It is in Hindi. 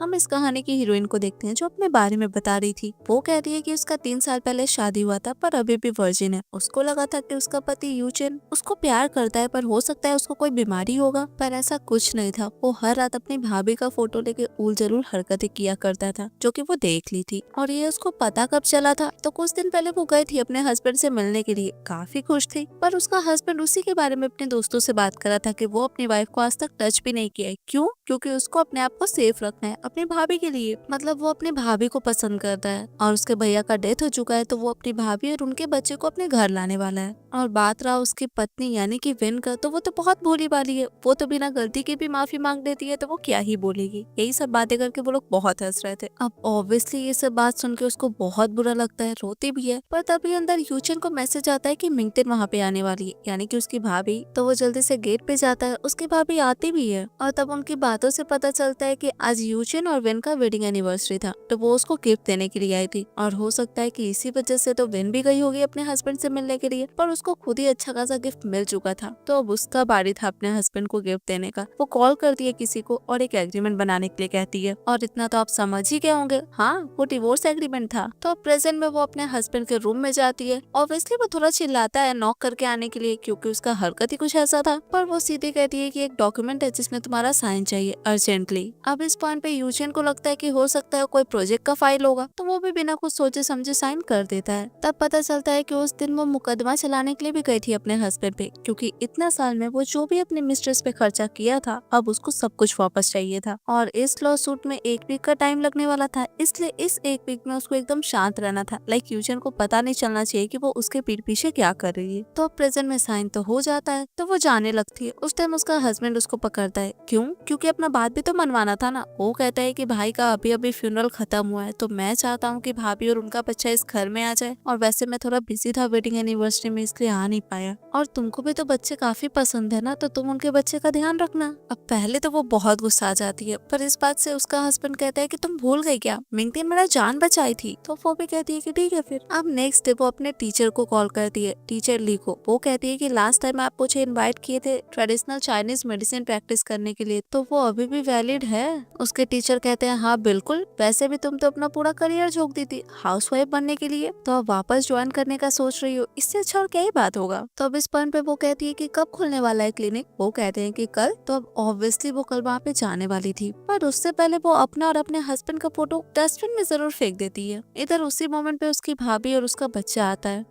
हम इस कहानी की हीरोइन को देखते हैं जो अपने बारे में बता रही थी। वो कहती है कि उसका 3 साल पहले शादी हुआ था पर अभी भी वर्जिन है। उसको लगा था कि उसका पति यूचिन उसको प्यार करता है पर हो सकता है उसको कोई बीमारी होगा, पर ऐसा कुछ नहीं था। वो हर रात अपनी भाभी का फोटो लेके उल जरूर हरकतें किया करता था जो कि वो देख ली थी। और ये उसको पता कब चला था, तो कुछ दिन पहले वो गई थी अपने हस्बैंड से मिलने के लिए, काफी खुश थी। पर उसका हस्बैंड उसी के बारे में अपने दोस्तों से बात कर रहा था कि वो अपनी वाइफ को आज तक टच भी नहीं किया है। क्यों? क्योंकि उसको अपने आप को सेफ रखना है अपनी भाभी के लिए। मतलब वो अपनी भाभी को पसंद करता है और उसके भैया का डेथ हो चुका है, तो वो अपनी भाभी और उनके बच्चे को अपने घर लाने वाला है। और बात रहा उसकी पत्नी यानी कि विन का, तो वो तो बहुत भोली भाली है। वो तो बिना गलती के भी माफी मांग देती है, तो वो क्या ही बोलेगी। यही सब बातें करके वो लोग बहुत हंस रहे थे। अब ऑब्वियसली ये सब बात सुन के उसको बहुत बुरा लगता है, रोती भी है। पर तभी अंदर यूचन को मैसेज आता है कि मिंगतिन वहाँ पे आने वाली है, यानी कि उसकी भाभी। तो वो जल्दी से गेट पे जाता है, उसकी भाभी आती भी है और तब उनकी बातों से पता चलता है कि आज यूचन और विन का वेडिंग एनिवर्सरी था, तो वो उसको गिफ्ट देने के लिए आई थी। और हो सकता है कि इसी वजह से तो विन भी गई होगी अपने हस्बैंड से मिलने के लिए, पर उसको खुद ही अच्छा खासा गिफ्ट मिल चुका था। तो अब उसका बारी था अपने हस्बैंड को गिफ्ट देने का। वो कॉल करती है किसी को और एक एग्रीमेंट बनाने के लिए कहती है। और इतना तो आप समझ ही गए होंगे, हाँ वो डिवोर्स एग्रीमेंट था। तो अब प्रेजेंट में वो अपने हस्बैंड के रूम में जाती है। ऑब्वियसली वो थोड़ा चिल्लाता है नॉक करके आने के लिए, क्योंकि उसका हरकत ही कुछ ऐसा था। पर वो सीधे कहती है कि एक डॉक्यूमेंट है जिसमें तुम्हारा साइन चाहिए अर्जेंटली। अब इस पॉइंट पे यूजिन को लगता है कि हो सकता है कोई प्रोजेक्ट का फाइल होगा, तो वो भी बिना कुछ सोचे समझे साइन कर देता है। तब पता चलता है कि उस दिन वो मुकदमा चलाने के लिए भी गई थी अपने हस्बैंड पे, क्योंकि इतना साल में वो जो भी अपने मिस्ट्रेस पे खर्चा किया था अब उसको सब कुछ वापस चाहिए था। और इस लॉ सूट में 1 वीक का टाइम लगने वाला था, इसलिए इस 1 वीक में उसको एकदम शांत रहना था। लाइक यूजिन को पता नहीं चलना चाहिए कि वो उसके पीठ पीछे क्या कर रही है। तो अब प्रेजेंट में साइन तो हो जाता है, तो वो जाने लगती है। उस टाइम उसका हस्बैंड उसको पकड़ता है। क्यों? क्योंकि अपना बात भी तो मनवाना था ना। वो कहता है कि भाई का अभी अभी फ्यूनरल खत्म हुआ है, तो मैं चाहता हूँ कि भाभी और उनका बच्चा इस घर में आ जाए। और वैसे मैं थोड़ा बिजी था वेडिंग एनिवर्सरी में, इसलिए आ नहीं पाया। और तुमको भी तो बच्चे काफी पसंद है ना, तो तुम उनके बच्चे का ध्यान रखना। अब पहले तो वो बहुत गुस्सा आ जाती है, पर इस बात से उसका हस्बैंड कहता है कि तुम भूल गई क्या, मिंगतिन मेरा जान बचाई थी। तो वो भी कहती है कि ठीक है फिर। अब नेक्स्ट डे वो अपने टीचर को कॉल करती है, टीचर ली को। वो कहती है कि लास्ट टाइम आप मुझे इनवाइट किए थे ट्रेडिशनल चाइनीज मेडिसिन प्रैक्टिस करने के लिए, तो वो अभी भी वैलिड है? उसके टीचर कहते हैं हाँ बिल्कुल, वैसे भी तुम तो अपना पूरा करियर झोंक दी थी हाउसवाइफ बनने के लिए, तो अब वापस ज्वाइन करने का सोच रही हो, इससे अच्छा और क्या ही बात होगा। तो अब इस पॉइंट पे वो कहती है कि कब खुलने वाला है क्लिनिक। वो कहते हैं कि कल। तो अब ऑब्वियसली वो कल वहाँ पे जाने वाली थी, पर उससे पहले वो अपना और अपने हस्बैंड का फोटो डस्टबिन में जरूर फेंक देती है। इधर उसी मोमेंट पे उसकी भाभी और उसका बच्चा आता है।